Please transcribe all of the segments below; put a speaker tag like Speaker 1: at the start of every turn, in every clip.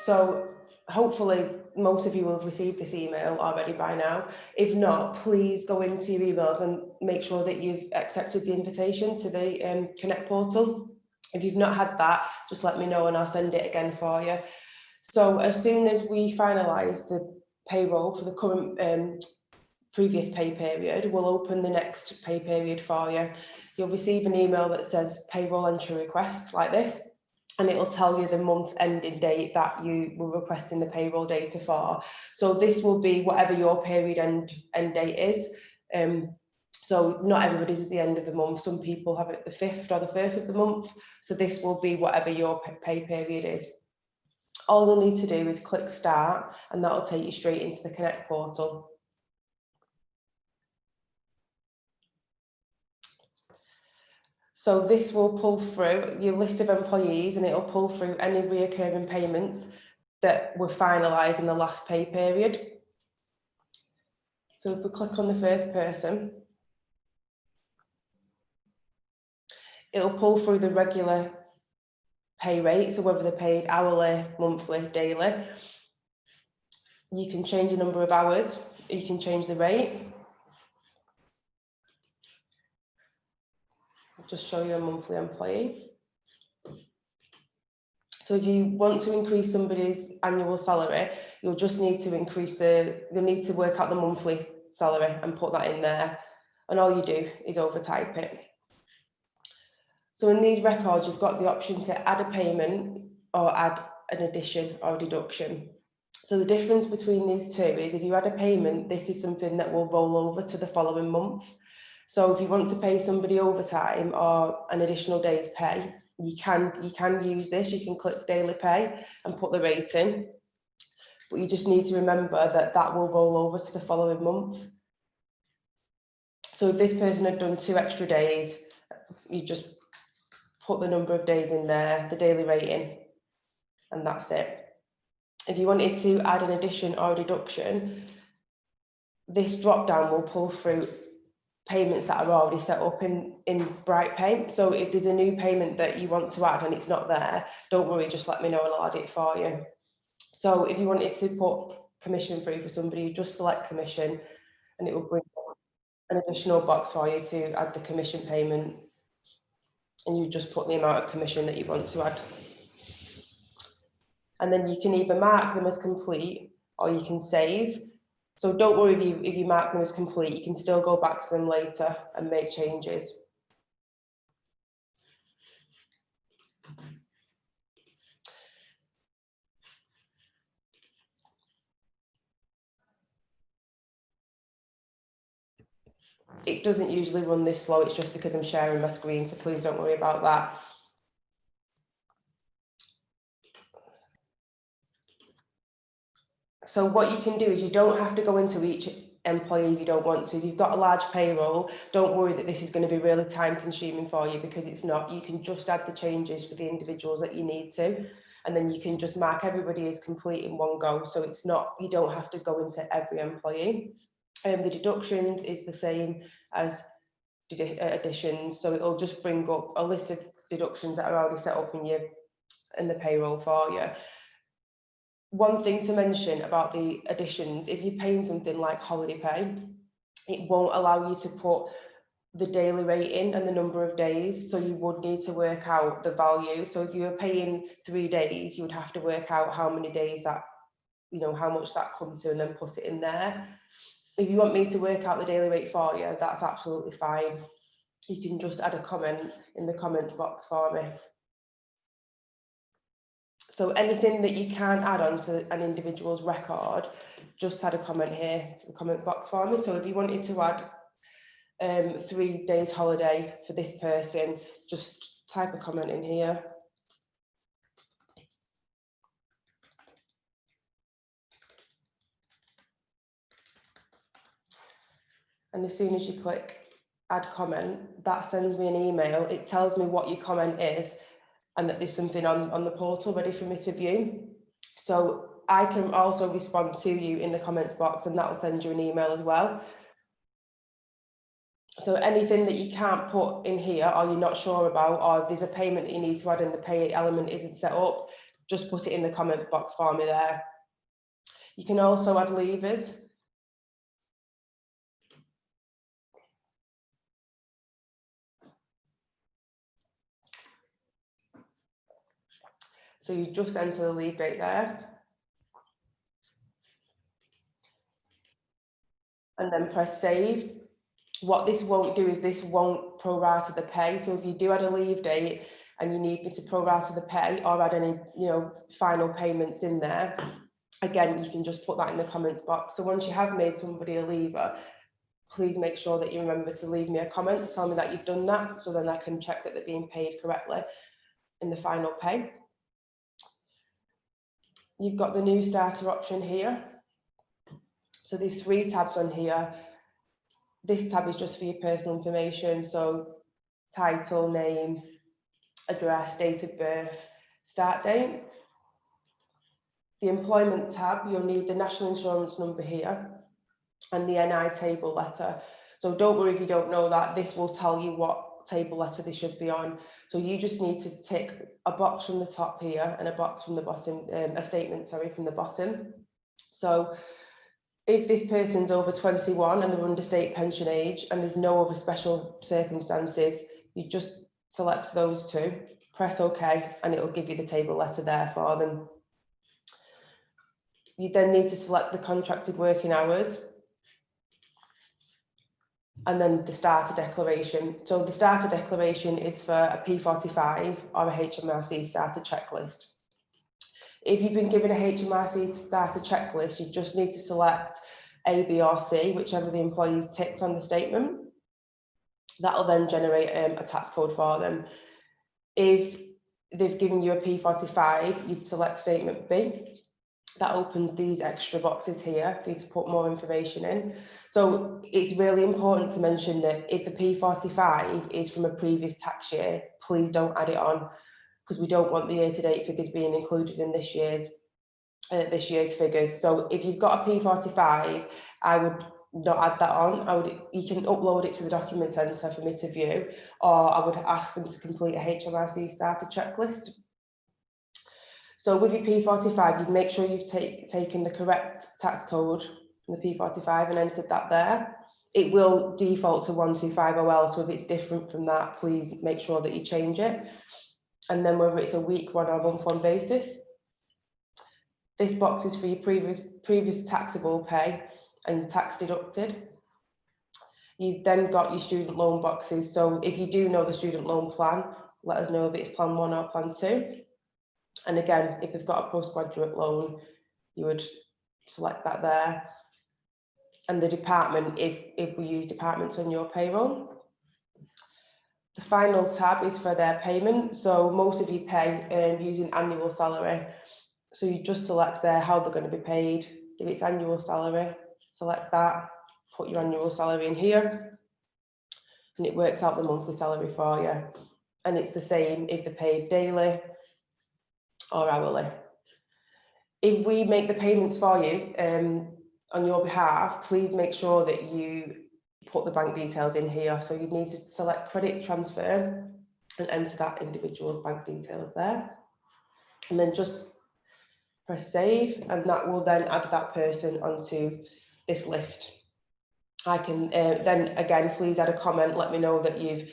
Speaker 1: So hopefully most of you will have received this email already by now. If not, please go into your emails and make sure that you've accepted the invitation to the Connect portal. If you've not had that, just let me know and I'll send it again for you. So as soon as we finalise the payroll for the current previous pay period, we'll open the next pay period for you. You'll receive an email that says payroll entry request like this, and it'll tell you the month ending date that you were requesting the payroll data for. So this will be whatever your period end date is. So not everybody's at the end of the month. Some people have it the 5th or the 1st of the month. So this will be whatever your pay period is. All you'll need to do is click start, and that'll take you straight into the Connect portal. So this will pull through your list of employees, and it'll pull through any reoccurring payments that were finalised in the last pay period. So if we click on the first person, it'll pull through the regular pay rate, so whether they're paid hourly, monthly, daily. You can change the number of hours, you can change the rate. I'll just show you a monthly employee. So if you want to increase somebody's annual salary, you'll just need to you'll need to work out the monthly salary and put that in there. And all you do is overtype it. So in these records, you've got the option to add a payment or add an addition or deduction. So the difference between these two is if you add a payment, this is something that will roll over to the following month. So if you want to pay somebody overtime or an additional day's pay, you can use this. You can click daily pay and put the rate in, but you just need to remember that that will roll over to the following month. So if this person had done 2 extra days, you just put the number of days in there, the daily rate in, and that's it. If you wanted to add an addition or a deduction, this drop down will pull through payments that are already set up in BrightPay. So if there's a new payment that you want to add and it's not there, don't worry, just let me know and I'll add it for you. So if you wanted to put commission through for somebody, you just select commission and it will bring up an additional box for you to add the commission payment, and you just put the amount of commission that you want to add. And then you can either mark them as complete or you can save. So don't worry if you mark them as complete, you can still go back to them later and make changes. It doesn't usually run this slow, it's just because I'm sharing my screen, so please don't worry about that. So what you can do is you don't have to go into each employee if you don't want to. If you've got a large payroll, don't worry that this is going to be really time consuming for you, because it's not. You can just add the changes for the individuals that you need to, and then you can just mark everybody as complete in one go. So it's not, you don't have to go into every employee. The deductions is the same as additions, so it'll just bring up a list of deductions that are already set up in the payroll for you. One thing to mention about the additions, if you're paying something like holiday pay, it won't allow you to put the daily rate in and the number of days, so you would need to work out the value. So if you were paying 3 days, you would have to work out how many days that, how much that comes to, and then put it in there. If you want me to work out the daily rate for you, that's absolutely fine. You can just add a comment in the comments box for me. So anything that you can add on to an individual's record, just add a comment here to the comment box for me. So if you wanted to add 3 days holiday for this person, just type a comment in here. And as soon as you click add comment, that sends me an email. It tells me what your comment is and that there's something on the portal ready for me to view. So I can also respond to you in the comments box, and that will send you an email as well. So anything that you can't put in here or you're not sure about, or if there's a payment that you need to add and the pay element isn't set up, just put it in the comment box for me there. You can also add leavers. So you just enter the leave date there. And then press save. What this won't do is this won't prorata the pay. So if you do add a leave date and you need me to prorata the pay or add any, final payments in there, again, you can just put that in the comments box. So once you have made somebody a leaver, please make sure that you remember to leave me a comment to tell me that you've done that, so then I can check that they're being paid correctly in the final pay. You've got the new starter option here. So there's 3 tabs on here. This tab is just for your personal information. So title, name, address, date of birth, start date. The employment tab, you'll need the national insurance number here and the NI table letter. So don't worry if you don't know that, this will tell you what table letter they should be on. So you just need to tick a box from the top here and a box from the bottom, a statement, sorry, from the bottom. So if this person's over 21 and they're under state pension age and there's no other special circumstances, you just select those 2, press OK, and it will give you the table letter there for them. You then need to select the contracted working hours and then the starter declaration. So the starter declaration is for a P45 or a HMRC starter checklist. If you've been given a HMRC starter checklist, you just need to select A, B or C, whichever the employee's ticks on the statement. That'll then generate a tax code for them. If they've given you a P45, you'd select statement B. That opens these extra boxes here for you to put more information in. So it's really important to mention that if the P45 is from a previous tax year, please don't add it on, because we don't want the year-to-date figures being included in this year's figures. So if you've got a P45, I would not add that on. You can upload it to the document centre for me to view, or I would ask them to complete a HMRC starter checklist. So with your P45, you'd make sure you've taken the correct tax code from the P45 and entered that there. It will default to 125OL, so if it's different from that, please make sure that you change it. And then whether it's a week one or month one basis. This box is for your previous taxable pay and tax deducted. You've then got your student loan boxes. So if you do know the student loan plan, let us know if it's plan 1 or plan 2. And again, if they've got a postgraduate loan, you would select that there. And the department, if we use departments on your payroll. The final tab is for their payment. So most of you pay using annual salary. So you just select there how they're going to be paid. If it's annual salary, select that, put your annual salary in here, and it works out the monthly salary for you. And it's the same if they're paid daily or hourly. If we make the payments for you on your behalf, please make sure that you put the bank details in here. So you need to select credit transfer and enter that individual's bank details there. And then just press save, and that will then add that person onto this list. I can then again, please add a comment, let me know that you've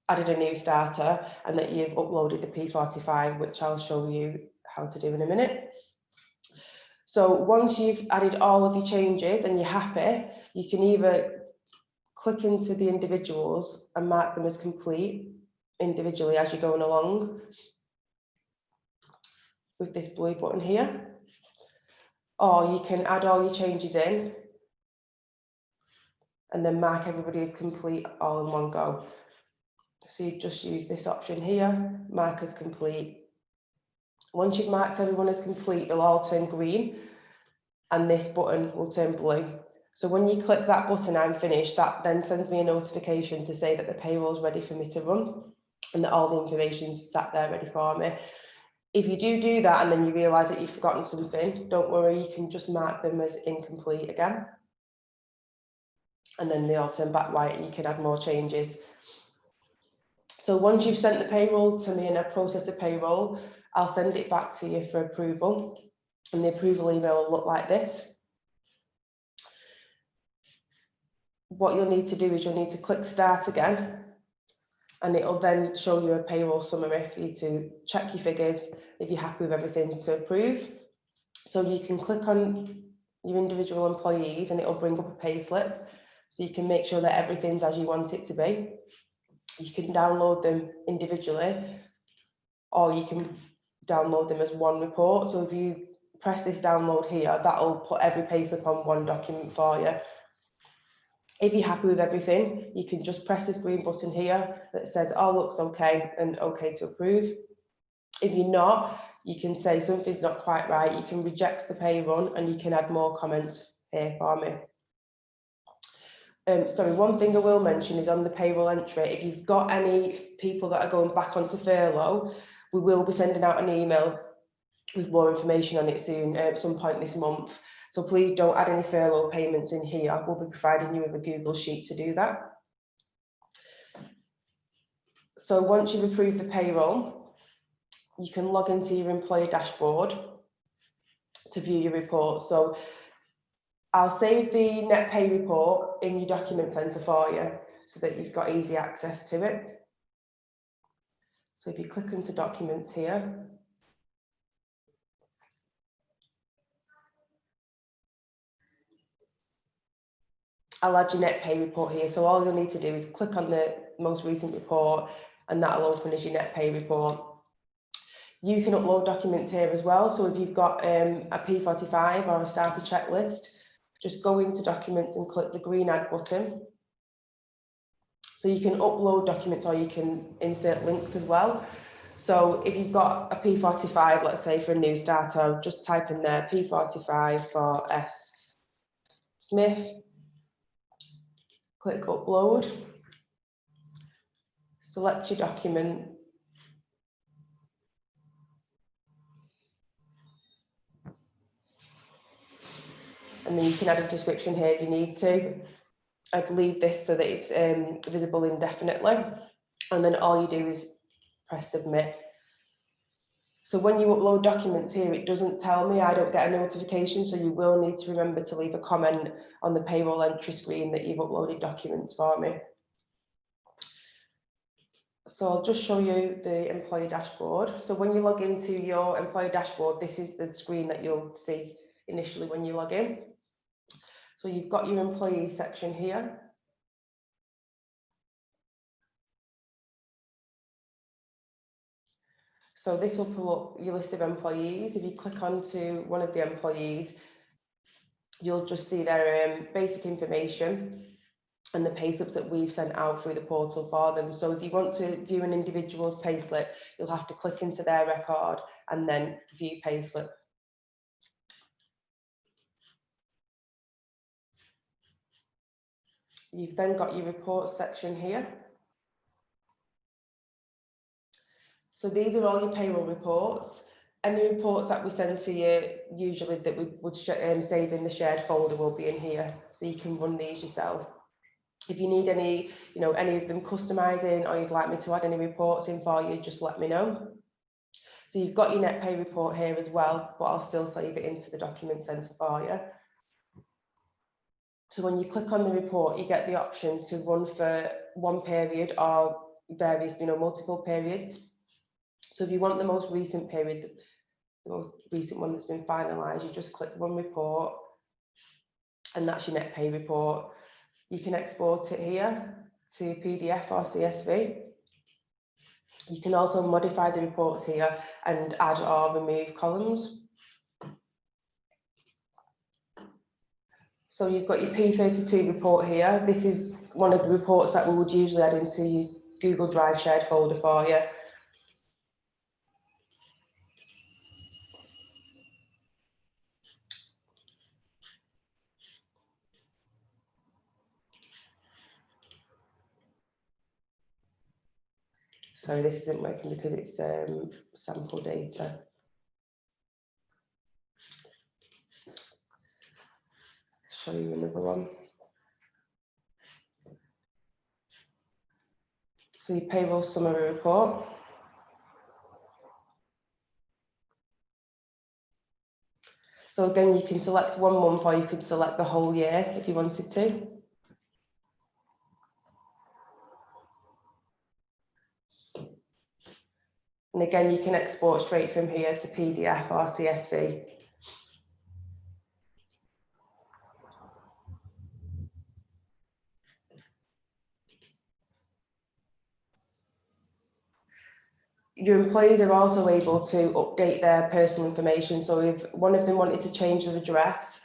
Speaker 1: added a new starter and that you've uploaded the P45, which I'll show you how to do in a minute. So once you've added all of your changes and you're happy, you can either click into the individuals and mark them as complete individually as you're going along with this blue button here, or you can add all your changes in and then mark everybody as complete all in one go. So you just use this option here, mark as complete. Once you've marked everyone as complete, they'll all turn green and this button will turn blue. So when you click that button, I'm finished, that then sends me a notification to say that the payroll is ready for me to run and that all the information's sat there ready for me. If you do that and then you realise that you've forgotten something, don't worry, you can just mark them as incomplete again. And then they all turn back white and you can add more changes. So once you've sent the payroll to me and I've processed the payroll, I'll send it back to you for approval. And the approval email will look like this. What you'll need to do is you'll need to click start again, and it'll then show you a payroll summary for you to check your figures if you're happy with everything to approve. So you can click on your individual employees and it'll bring up a pay slip. So you can make sure that everything's as you want it to be. You can download them individually, or you can download them as one report. So if you press this download here, that'll put every pay slip on one document for you. If you're happy with everything, you can just press this green button here that says, all looks okay and okay to approve. If you're not, you can say something's not quite right. You can reject the pay run and you can add more comments here for me. Sorry, one thing I will mention is on the payroll entry, if you've got any people that are going back onto furlough, we will be sending out an email with more information on it soon at some point this month. So please don't add any furlough payments in here. We'll be providing you with a Google Sheet to do that. So once you've approved the payroll, you can log into your employee dashboard to view your report. So I'll save the net pay report in your document centre for you so that you've got easy access to it. So if you click into documents here, I'll add your net pay report here. So all you'll need to do is click on the most recent report and that'll open as your net pay report. You can upload documents here as well. So if you've got a P45 or a starter checklist, just go into documents and click the green add button. So you can upload documents or you can insert links as well. So if you've got a P45, let's say for a new starter, just type in there P45 for S Smith, click upload, select your document, and then you can add a description here if you need to. I'd leave this so that it's visible indefinitely, and then all you do is press submit. So when you upload documents here, it doesn't tell me, I don't get a notification, so you will need to remember to leave a comment on the payroll entry screen that you've uploaded documents for me. So I'll just show you the employee dashboard. So when you log into your employee dashboard, this is the screen that you'll see initially when you log in. So you've got your employee section here. So this will pull up your list of employees. If you click onto one of the employees, you'll just see their basic information and the payslips that we've sent out through the portal for them. So if you want to view an individual's payslip, you'll have to click into their record and then view payslip. You've then got your reports section here. So these are all your payroll reports. Any reports that we send to you, usually that we would save in the shared folder, will be in here, so you can run these yourself. If you need any, any of them customizing, or you'd like me to add any reports in for you, just let me know. So you've got your net pay report here as well, but I'll still save it into the document centre for you. So when you click on the report, you get the option to run for one period or various, multiple periods. So if you want the most recent period, the most recent one that's been finalised, you just click run report, and that's your net pay report. You can export it here to PDF or CSV. You can also modify the reports here and add or remove columns. So you've got your P32 report here. This is one of the reports that we would usually add into your Google Drive shared folder for you. Sorry, this isn't working because it's sample data. Show you another one. So your payroll summary report. So again, you can select 1 month or you could select the whole year if you wanted to. And again, you can export straight from here to PDF or CSV. Your employees are also able to update their personal information. So if one of them wanted to change their address,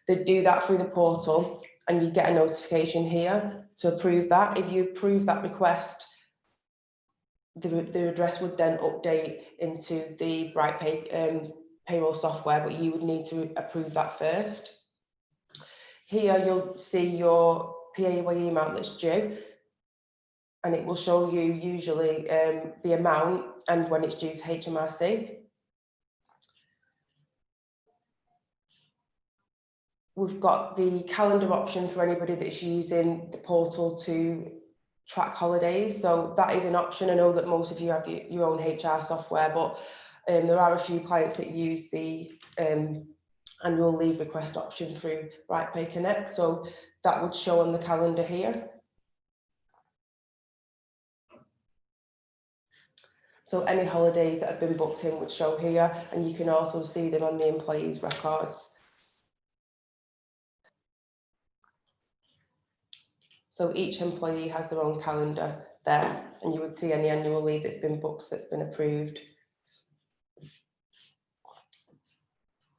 Speaker 1: they'd do that through the portal and you get a notification here to approve that. If you approve that request, the address would then update into the BrightPay payroll software, but you would need to approve that first. Here you'll see your PAYE amount that's due, and it will show you usually the amount and when it's due to HMRC. We've got the calendar option for anybody that's using the portal to track holidays. So that is an option. I know that most of you have your own HR software, but there are a few clients that use the annual leave request option through BrightPay Connect. So that would show on the calendar here. So any holidays that have been booked in would show here, and you can also see them on the employees' records. So each employee has their own calendar there, and you would see any annual leave that's been booked, that's been approved.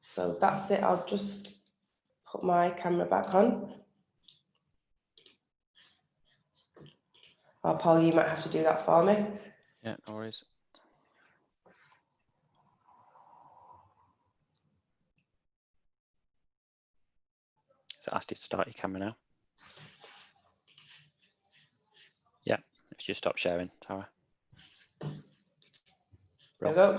Speaker 1: So that's it. I'll just put my camera back on. Oh, Paul, you might have to do that for me.
Speaker 2: Yeah, no worries. So asked you to start your camera now. Yeah, let's just stop sharing, Tara.
Speaker 1: There we go.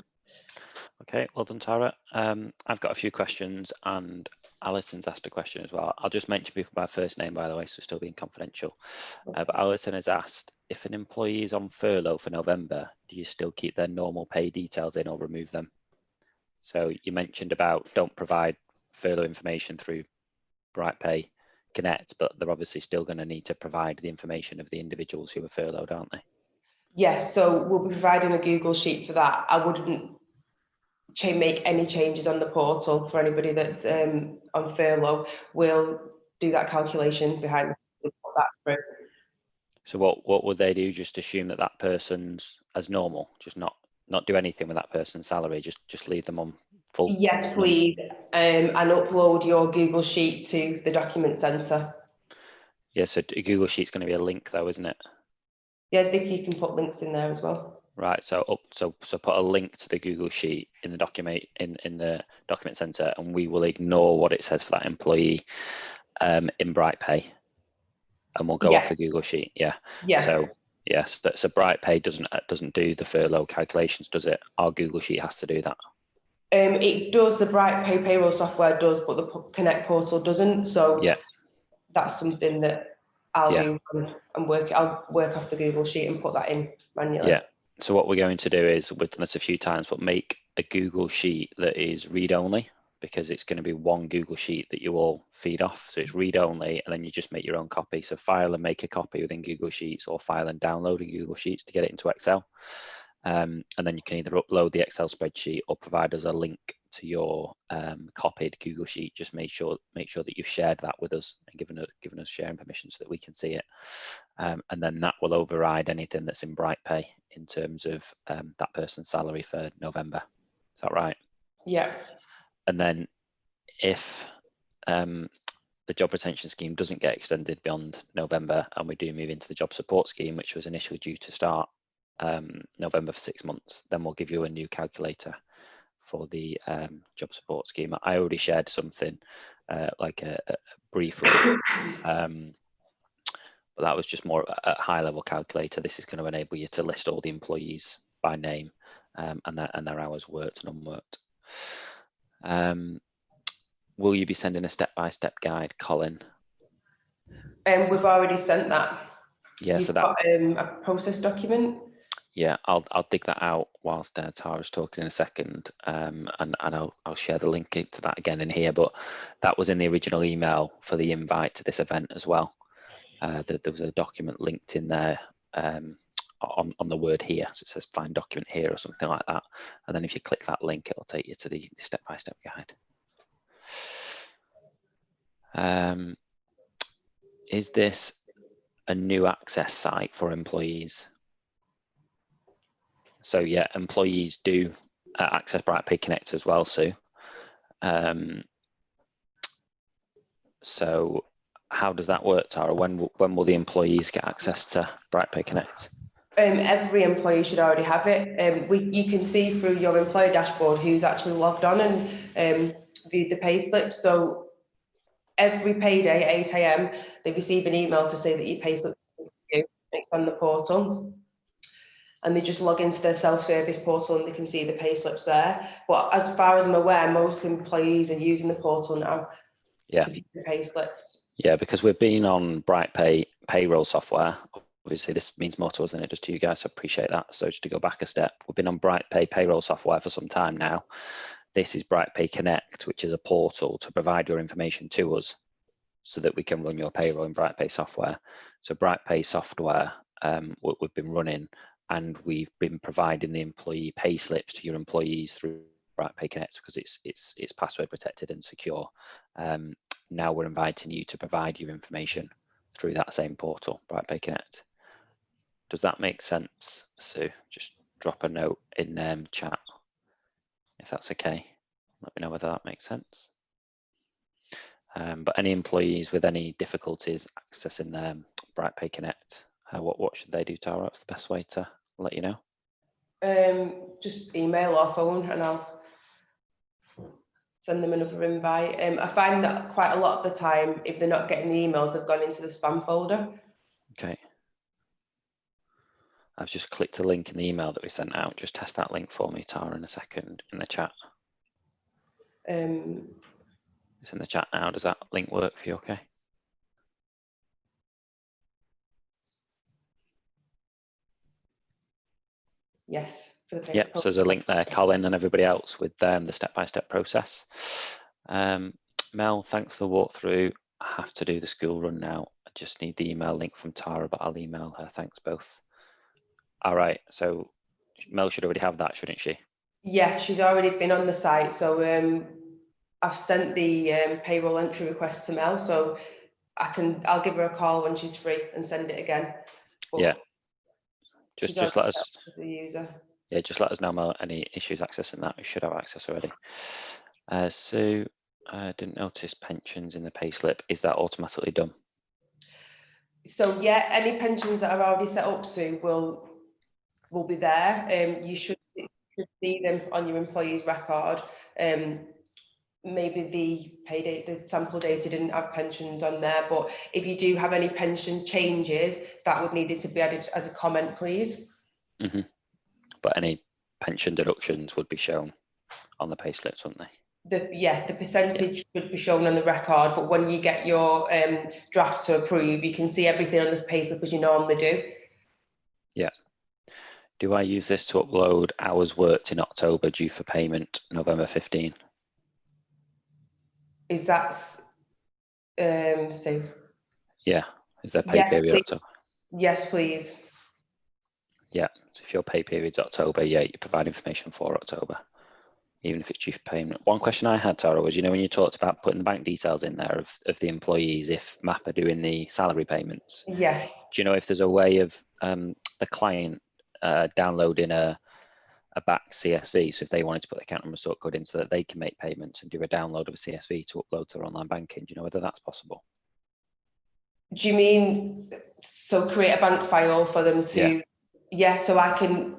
Speaker 2: Okay, well done, Tara. I've got a few questions and Alison's asked a question as well. I'll just mention people by first name, by the way, so still being confidential. But Alison has asked, if an employee is on furlough for November, do you still keep their normal pay details in or remove them? So you mentioned about don't provide furlough information through BrightPay Connect, but they're obviously still going to need to provide the information of the individuals who are furloughed, aren't they?
Speaker 1: Yes, so we'll be providing a Google Sheet for that. I wouldn't make any changes on the portal for anybody that's on furlough. We'll do that calculation behind put that through.
Speaker 2: So what would they do? Just assume that that person's as normal, just not do anything with that person's salary, just leave them on full?
Speaker 1: Yes, please, and upload your Google Sheet to the document centre.
Speaker 2: Yeah, so a Google Sheet's going to be a link though, isn't it?
Speaker 1: Yeah, I think you can put links in there as well.
Speaker 2: Right, so put a link to the Google Sheet in the document in the document center, and we will ignore what it says for that employee in BrightPay, and we'll go off the Google Sheet. Yeah. So yes, so BrightPay doesn't do the furlough calculations, does it? Our Google Sheet has to do that.
Speaker 1: It does. The BrightPay payroll software does, but the Connect portal doesn't. So
Speaker 2: yeah,
Speaker 1: that's something that I'll do and work. I'll work off the Google Sheet and put that in manually.
Speaker 2: Yeah. So what we're going to do is, we've done this a few times, but make a Google Sheet that is read only, because it's going to be one Google Sheet that you all feed off. So it's read only, and then you just make your own copy. So file and make a copy within Google Sheets, or file and download in Google Sheets to get it into Excel. And then you can either upload the Excel spreadsheet or provide us a link to your copied Google Sheet. Just make sure that you've shared that with us and given us sharing permission so that we can see it. And then that will override anything that's in BrightPay in terms of that person's salary for November. Is that right?
Speaker 1: Yeah.
Speaker 2: And then if the job retention scheme doesn't get extended beyond November, and we do move into the job support scheme, which was initially due to start November for 6 months, then we'll give you a new calculator for the job support scheme. I already shared something like a briefly, but that was just more a high level calculator. This is going to enable you to list all the employees by name and their hours worked and unworked. Will you be sending a step-by-step guide, Colin?
Speaker 1: We've already sent that.
Speaker 2: Yeah,
Speaker 1: You've
Speaker 2: so that,
Speaker 1: got a process document.
Speaker 2: yeah, I'll dig that out whilst Tara's talking in a second, and I'll share the link to that again in here. But that was in the original email for the invite to this event as well. There was a document linked in there on the word here, so it says find document here or something like that. And then if you click that link, it'll take you to the step-by-step guide. Is this a new access site for employees? So yeah, employees do access BrightPay Connect as well, Sue. So how does that work, Tara? When will the employees get access to BrightPay Connect?
Speaker 1: Every employee should already have it. You can see through your employee dashboard who's actually logged on and viewed the pay slip. So every payday at 8 AM, they receive an email to say that your pay slip is due. It's on the portal. And they just log into their self-service portal and they can see the pay slips there. But as far as I'm aware, most employees are using the portal now to view the pay slips.
Speaker 2: Yeah, because we've been on BrightPay payroll software. Obviously, this means more to us than it does to you guys, so I appreciate that. So just to go back a step, we've been on BrightPay payroll software for some time now. This is BrightPay Connect, which is a portal to provide your information to us so that we can run your payroll in BrightPay software. So BrightPay software, we've been running, and we've been providing the employee pay slips to your employees through BrightPay Connect because it's password protected and secure. Now we're inviting you to provide your information through that same portal, BrightPay Connect. Does that make sense, Sue? Just drop a note in chat if that's okay. Let me know whether that makes sense. But any employees with any difficulties accessing BrightPay Connect, what should they do, Tara? What's the best way to let you know?
Speaker 1: Just email or phone and I'll send them another invite. I find that quite a lot of the time, if they're not getting the emails, they've gone into the spam folder.
Speaker 2: Okay. I've just clicked a link in the email that we sent out. Just test that link for me, Tara, in a second in the chat. It's in the chat now. Does that link work for you okay?
Speaker 1: Yes.
Speaker 2: Yep, so there's a link there, Colin and everybody else with the step-by-step process. Mel, thanks for the walkthrough. I have to do the school run now. I just need the email link from Tara, but I'll email her. Thanks both. All right, so Mel should already have that, shouldn't she?
Speaker 1: Yeah, she's already been on the site. So I've sent the payroll entry request to Mel, so I'll give her a call when she's free and send it again. But
Speaker 2: yeah, just let us.
Speaker 1: The user.
Speaker 2: Yeah, just let us know, Mel, any issues accessing that. We should have access already. Sue, I didn't notice pensions in the payslip. Is that automatically done? So
Speaker 1: yeah, any pensions that are already set up, Sue, will be there. You should see them on your employee's record. Maybe the pay date, the sample data didn't have pensions on there, but if you do have any pension changes, that would need to be added as a comment, please.
Speaker 2: Mm-hmm. But any pension deductions would be shown on the pay slips, wouldn't they?
Speaker 1: The percentage should be shown on the record, but when you get your draft to approve, you can see everything on the pay slip as you normally do. Yeah.
Speaker 2: Do I use this to upload hours worked in October due for payment November 15?
Speaker 1: Is that Sue?
Speaker 2: Yeah. Is there pay period October?
Speaker 1: Yes, please.
Speaker 2: Yeah. So if your pay period's October, yeah, you provide information for October, even if it's due for payment. One question I had, Tara, was, when you talked about putting the bank details in there of the employees, if MAP are doing the salary payments.
Speaker 1: Yes.
Speaker 2: Do you know if there's a way of the client downloading a back CSV, so if they wanted to put the account number sort code in so that they can make payments and do a download of a CSV to upload to their online banking, do you know whether that's possible?
Speaker 1: Do you mean so create a bank file for them to? Yeah, so I can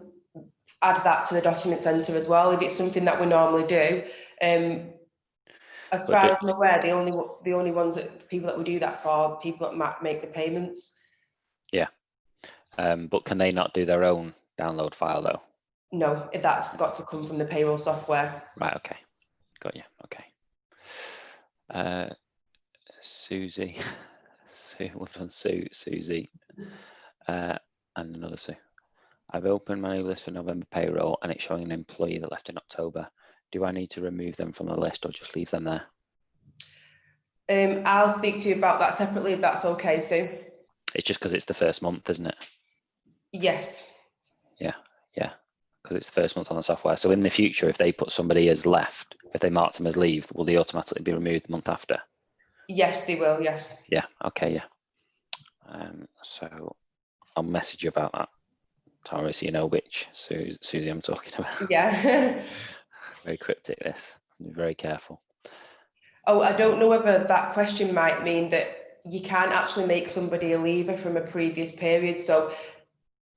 Speaker 1: add that to the document center as well if it's something that we normally do. As far as I'm aware, the only ones that people that we do that for, people that make the payments.
Speaker 2: Yeah, but can they not do their own download file though?
Speaker 1: No, that's got to come from the payroll software.
Speaker 2: Right. Okay. Got you. Okay. Susie, Susie. And another Sue. I've opened my new list for November payroll and it's showing an employee that left in October. Do I need to remove them from the list or just leave them there?
Speaker 1: I'll speak to you about that separately if that's okay, Sue.
Speaker 2: It's just because it's the first month, isn't it?
Speaker 1: Yes.
Speaker 2: Yeah, because it's the first month on the software. So in the future, if they put somebody as left, if they marked them as leave, will they automatically be removed the month after?
Speaker 1: Yes, they will, yes.
Speaker 2: Yeah, okay, yeah. So I'll message you about that, Tara, so you know which Susie I'm talking about.
Speaker 1: Yeah.
Speaker 2: Very cryptic, this. Be very careful.
Speaker 1: Oh, I don't know whether that question might mean that you can't actually make somebody a leaver from a previous period. So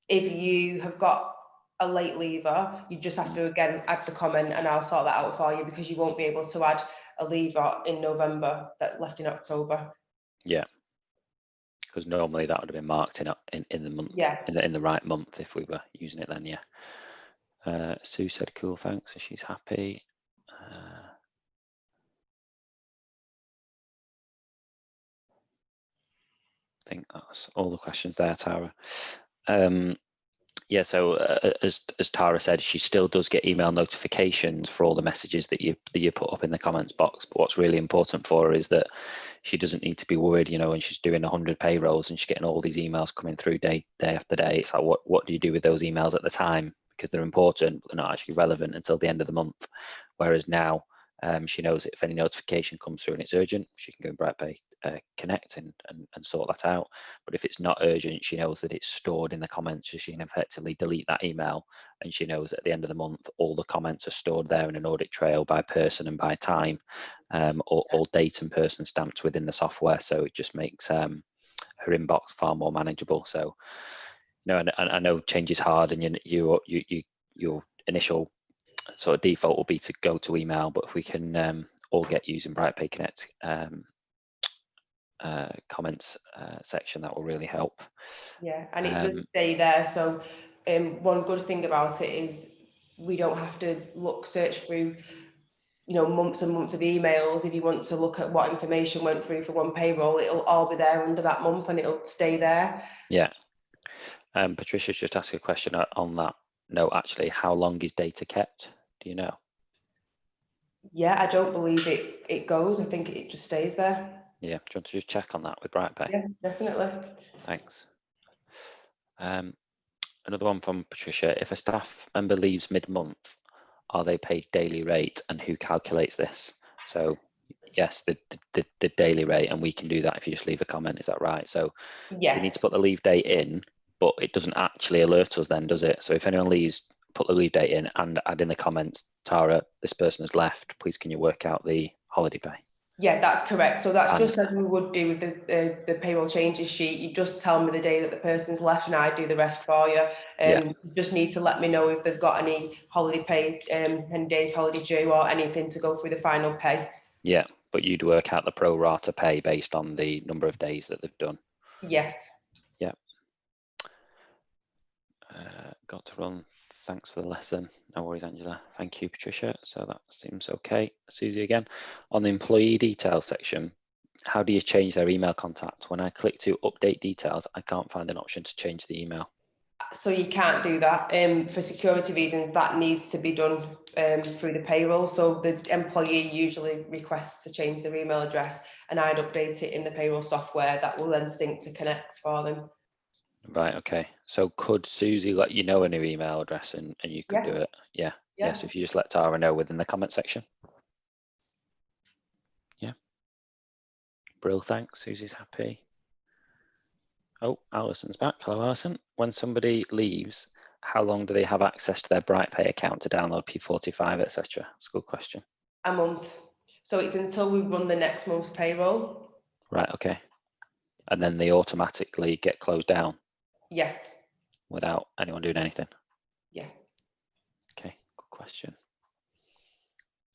Speaker 1: if you have got a late leaver, you just have to again add the comment and I'll sort that out for you, because you won't be able to add a leaver in November that left in October.
Speaker 2: Yeah, because normally that would have been marked in the month,
Speaker 1: Yeah.
Speaker 2: in the right month if we were using it then, yeah. Sue said cool, thanks, so she's happy. I think that's all the questions there, Tara. Yeah, so as Tara said, she still does get email notifications for all the messages that you put up in the comments box. But what's really important for her is that she doesn't need to be worried, you know, when she's doing 100 payrolls and she's getting all these emails coming through day after day. It's like, what do you do with those emails at the time? Because they're important, but they're not actually relevant until the end of the month. Whereas now, she knows that if any notification comes through and it's urgent, she can go in BrightPay Connect and sort that out. But if it's not urgent, she knows that it's stored in the comments, so she can effectively delete that email, and she knows at the end of the month all the comments are stored there in an audit trail by person and by time, all date and person stamped within the software. So it just makes her inbox far more manageable. So and I know change is hard, and your initial sort of default will be to go to email, but if we can all get using BrightPay Connect comments section, that will really help.
Speaker 1: Yeah, and it does stay there. So one good thing about it is we don't have to search through, months and months of emails. If you want to look at what information went through for one payroll, it'll all be there under that month and it'll stay there.
Speaker 2: Yeah. Patricia's just asked a question on that note, actually. How long is data kept? Do you know?
Speaker 1: Yeah, I don't believe it goes. I think it just stays there.
Speaker 2: Yeah, do you want to just check on that with BrightPay?
Speaker 1: Yeah, definitely.
Speaker 2: Thanks. Another one from Patricia. If a staff member leaves mid-month, are they paid daily rate, and who calculates this? So yes, the daily rate, and we can do that if you just leave a comment. Is that right? So
Speaker 1: yeah,
Speaker 2: they need to put the leave date in, but it doesn't actually alert us then, does it? So if anyone leaves, put the leave date in and add in the comments, Tara, this person has left, please can you work out the holiday pay?
Speaker 1: Yeah, that's correct. So that's
Speaker 2: And
Speaker 1: just as we would do with the payroll changes sheet. You just tell me the day that the person's left and I do the rest for you. You just need to let me know if they've got any holiday pay, 10 days holiday due or anything to go through the final pay.
Speaker 2: Yeah, but you'd work out the pro rata pay based on the number of days that they've done.
Speaker 1: Yes.
Speaker 2: Yeah. Got to run. Thanks for the lesson. No worries, Angela. Thank you, Patricia. So that seems okay. Susie again. On the employee details section, how do you change their email contact? When I click to update details, I can't find an option to change the email.
Speaker 1: So you can't do that. For security reasons, that needs to be done through the payroll. So the employee usually requests to change their email address and I'd update it in the payroll software that will then sync to Connect for them.
Speaker 2: Right, okay. So could Susie let you know a new email address and you could do it? Yeah. Yes, if you just let Tara know within the comment section. Yeah. Brill, thanks. Susie's happy. Oh, Alison's back. Hello, Alison. When somebody leaves, how long do they have access to their BrightPay account to download P45, etc.? That's a good question.
Speaker 1: A month. So it's until we run the next month's payroll.
Speaker 2: Right, okay. And then they automatically get closed down?
Speaker 1: Yeah.
Speaker 2: Without anyone doing anything?
Speaker 1: Yeah.
Speaker 2: Okay, good question.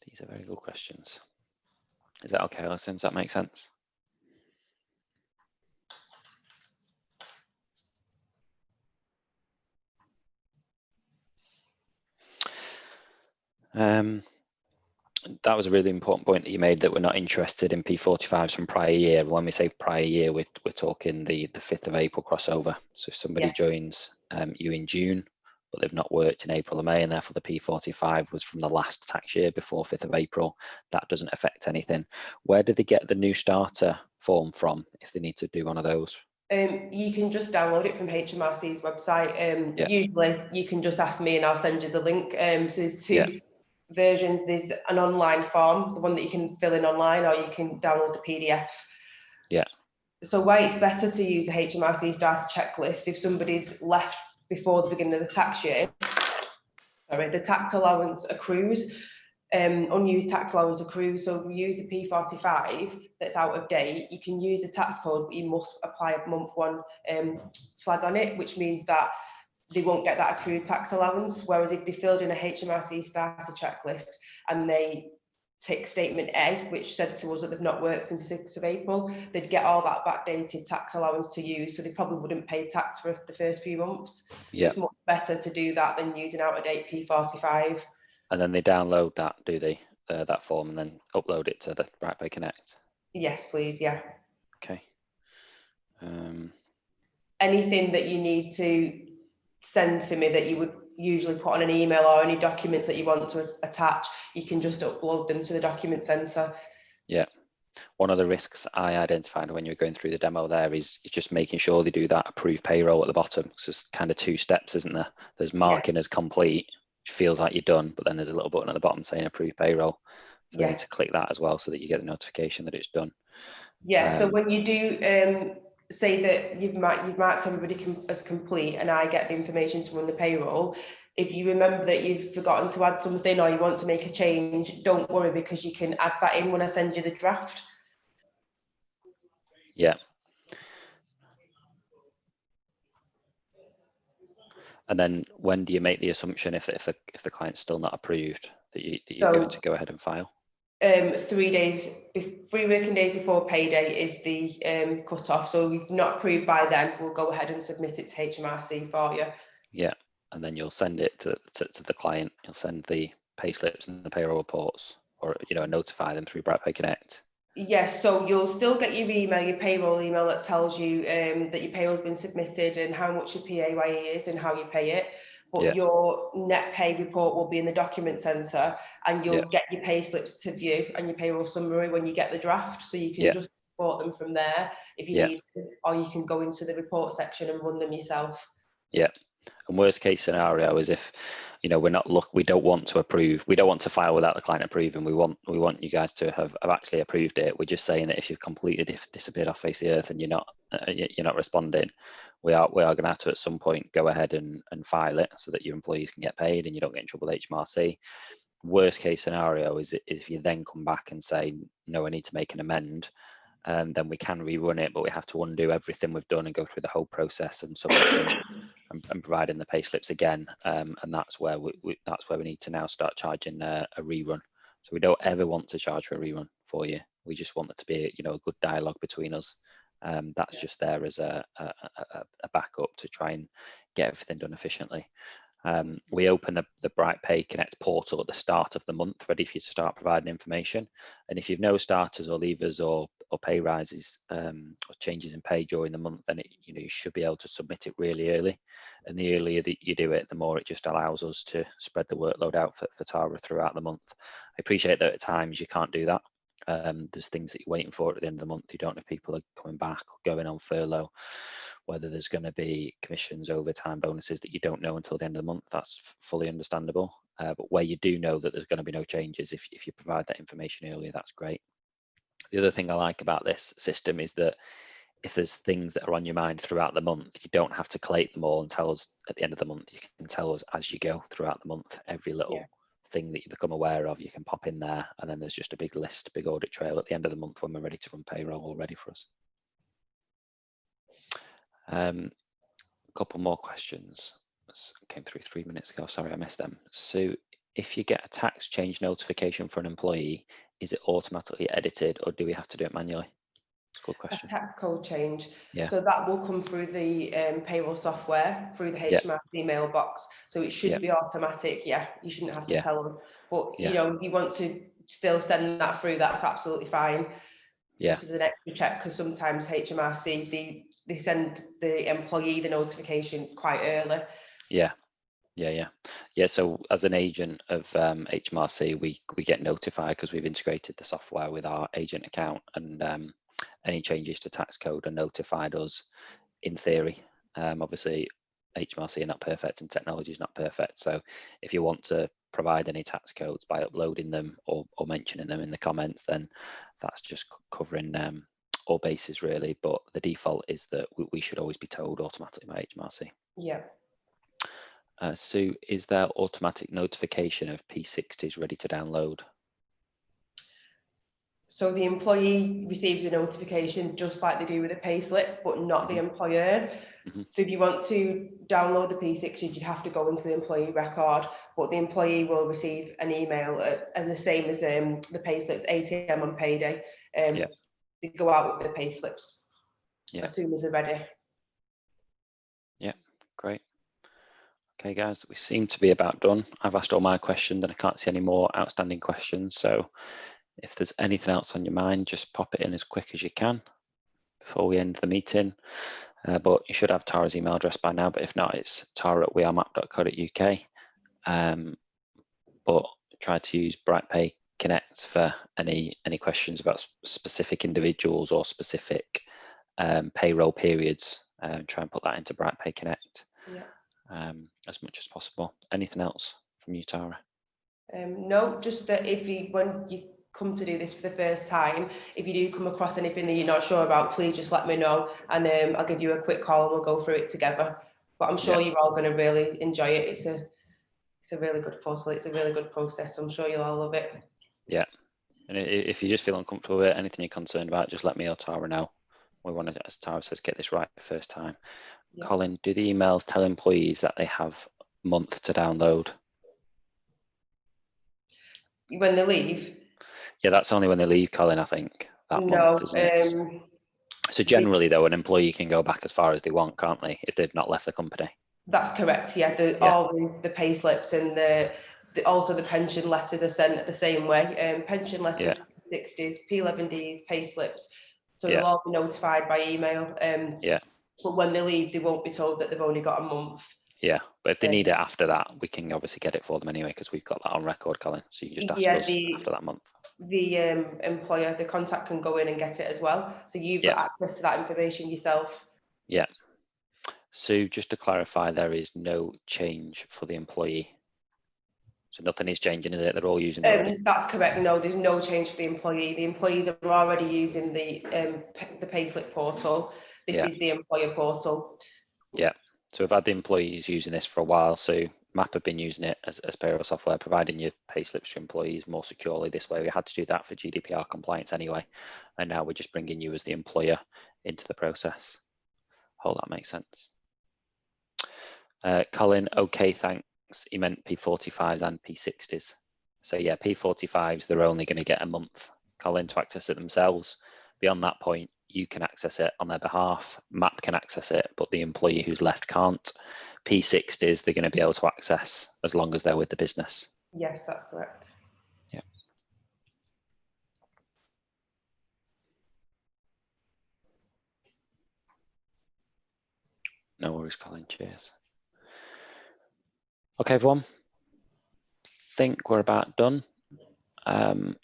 Speaker 2: These are very good questions. Is that okay, Alison? Does that make sense? that was a really important point that you made, that we're not interested in P45s from prior year. When we say prior year, we're talking the 5th of April crossover. So if somebody joins you in June, but they've not worked in April or May, and therefore the P45 was from the last tax year before 5th of April, that doesn't affect anything. Where did they get the new starter form from if they need to do one of those?
Speaker 1: You can just download it from HMRC's website. Usually you can just ask me and I'll send you the link. So there's two versions. There's an online form, the one that you can fill in online, or you can download the PDF.
Speaker 2: Yeah.
Speaker 1: So why it's better to use a HMRC starter checklist if somebody's left before the beginning of the tax year. Sorry, the tax allowance accrues. Unused tax allowance accrues. So if you use a P45 that's out of date, you can use a tax code, but you must apply a month one flag on it, which means that they won't get that accrued tax allowance. Whereas if they filled in a HMRC starter checklist and they tick statement A, which said to us that they've not worked since the 6th of April, they'd get all that backdated tax allowance to use, so they probably wouldn't pay tax for the first few months. So it's much better to do that than using out-of-date P45.
Speaker 2: And then they download that, do they, that form, and then upload it to the BrightPay Connect?
Speaker 1: Yes, please, yeah.
Speaker 2: Okay.
Speaker 1: Anything that you need to send to me that you would usually put on an email, or any documents that you want to attach, you can just upload them to the document centre.
Speaker 2: Yeah. One of the risks I identified when you were going through the demo there is just making sure they do that approved payroll at the bottom. So it's kind of 2 steps, isn't there? There's marking as complete, which feels like you're done, but then there's a little button at the bottom saying approved payroll. So you need to click that as well so that you get the notification that it's done.
Speaker 1: Yeah, so when you do say that you've marked everybody as complete and I get the information to run the payroll, if you remember that you've forgotten to add something or you want to make a change, don't worry, because you can add that in when I send you the draft.
Speaker 2: Yeah. And then when do you make the assumption if the client's still not approved that you're going to go ahead and file?
Speaker 1: 3 working days before payday is the cut-off. So if you've not approved by then, we'll go ahead and submit it to HMRC for you.
Speaker 2: Yeah, and then you'll send it to the client. You'll send the pay slips and the payroll reports, or notify them through BrightPay Connect.
Speaker 1: Yes, so you'll still get your email, your payroll email, that tells you that your payroll's been submitted and how much your PAYE is and how you pay it. But your net pay report will be in the document centre, and you'll get your pay slips to view and your payroll summary when you get the draft. So you can just report them from there if you need them, or you can go into the report section and run them yourself.
Speaker 2: Yeah. And worst case scenario is if we don't want to file without the client approving. We want you guys to have actually approved it. We're just saying that if you've completely disappeared off face of the earth and you're not responding, we are going to have to at some point go ahead and file it so that your employees can get paid and you don't get in trouble with HMRC. Worst case scenario is if you then come back and say, no, I need to make an amend. Then we can rerun it, but we have to undo everything we've done and go through the whole process and submission and providing the pay slips again. And that's where we need to now start charging a rerun. So we don't ever want to charge for a rerun for you. We just want it to be a good dialogue between us. That's just there as a backup to try and get everything done efficiently. We open the BrightPay Connect portal at the start of the month, ready for you to start providing information. And if you've no starters or leavers or pay rises or changes in pay during the month, then you should be able to submit it really early. And the earlier that you do it, the more it just allows us to spread the workload out for Tara throughout the month. I appreciate that at times you can't do that. There's things that you're waiting for at the end of the month. You don't know if people are coming back or going on furlough, whether there's going to be commissions, overtime, bonuses that you don't know until the end of the month. That's fully understandable. But where you do know that there's going to be no changes, if you provide that information earlier, that's great. The other thing I like about this system is that if there's things that are on your mind throughout the month, you don't have to collate them all and tell us at the end of the month. You can tell us as you go throughout the month, every little thing that you become aware of, you can pop in there, and then there's just a big list, big audit trail at the end of the month when we're ready to run payroll, all ready for us. A couple more questions. This came through 3 minutes ago. Sorry, I missed them. So if you get a tax change notification for an employee, is it automatically edited or do we have to do it manually? Good question.
Speaker 1: A tax code change. So that will come through the payroll software, through the HMRC mailbox. So it should be automatic. Yeah, you shouldn't have to tell us. But if you want to still send that through, that's absolutely fine.
Speaker 2: Yeah.
Speaker 1: Just as an extra check, because sometimes HMRC, they send the employee the notification quite early.
Speaker 2: Yeah. So as an agent of HMRC, we get notified because we've integrated the software with our agent account, and any changes to tax code are notified us in theory. Obviously HMRC are not perfect and technology is not perfect, so if you want to provide any tax codes by uploading them or mentioning them in the comments, then that's just covering all bases really, but the default is that we should always be told automatically by HMRC.
Speaker 1: Yeah.
Speaker 2: Sue, is there automatic notification of P60s ready to download?
Speaker 1: So the employee receives a notification just like they do with a payslip, but not the employer. So if you want to download the P60, you'd have to go into the employee record, but the employee will receive an email, and the same as the payslips, 8 AM on payday. They go out with the payslips as soon as they're ready.
Speaker 2: Yeah, great. Okay, guys, we seem to be about done. I've asked all my questions and I can't see any more outstanding questions. So if there's anything else on your mind, just pop it in as quick as you can before we end the meeting. But you should have Tara's email address by now, but if not, it's tara@wearemap.co.uk. But try to use BrightPay Connect for any questions about specific individuals or specific payroll periods. Try and put that into BrightPay Connect.
Speaker 1: Yeah.
Speaker 2: As much as possible. Anything else from you, Tara?
Speaker 1: No, just that when you come to do this for the first time, if you do come across anything that you're not sure about, please just let me know, and I'll give you a quick call and we'll go through it together. But I'm sure you're all going to really enjoy it. It's a really good puzzle. It's a really good process. So I'm sure you'll all love it. Yeah.
Speaker 2: And if you just feel uncomfortable with it, anything you're concerned about, just let me or Tara know. We want to, as Tara says, get this right the first time. Yeah. Colin, do the emails tell employees that they have a month to download?
Speaker 1: When they leave?
Speaker 2: Yeah, that's only when they leave, Colin, I think. That month, isn't it? So generally, though, an employee can go back as far as they want, can't they, if they've not left the company?
Speaker 1: That's correct, yeah. All the pay slips and also the pension letters are sent the same way. Pension letters, 60s, P11Ds, pay slips. So they'll all be notified by email. But when they leave, they won't be told that they've only got a month. Yeah, but if they need it after that, we can obviously get it for them anyway, because we've got that on record, Colin. So you can just ask us after that month. The employer, the contact can go in and get it as well. So you've got access to that information yourself. Yeah. So just to clarify, there is no change for the employee. So nothing is changing, is it? They're all using it already? That's correct. No, there's no change for the employee. The employees are already using the payslip portal. This is the employer portal. Yeah. So we've had the employees using this for a while. So MAP have been using it as payroll software, providing your payslips to employees more securely this way. We had to do that for GDPR compliance anyway. And now we're just bringing you as the employer into the process. Hope that makes sense. Colin, okay, thanks. He meant P45s and P60s. So yeah, P45s, they're only going to get a month, Colin, to access it themselves. Beyond that point, you can access it on their behalf. MAP can access it, but the employee who's left can't. P60s, they're going to be able to access as long as they're with the business. Yes, that's correct. Yeah. No worries, Colin. Cheers. Okay, everyone. Think we're about done.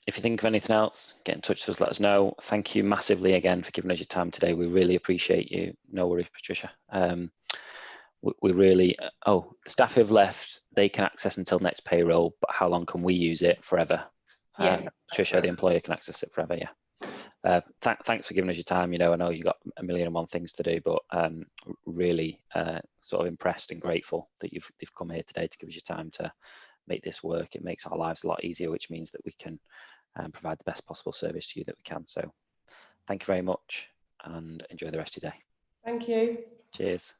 Speaker 1: If you think of anything else, get in touch with us, let us know. Thank you massively again for giving us your time today. We really appreciate you. No worries, Patricia. We really, the staff who've left, they can access until next payroll, but how long can we use it? Forever. Patricia, the employer, can access it forever, yeah. Thanks for giving us your time. You know, I know you've got a million and one things to do, but really sort of impressed and grateful that you've come here today to give us your time to make this work. It makes our lives a lot easier, which means that we can provide the best possible service to you that we can. So thank you very much and enjoy the rest of your day. Thank you. Cheers.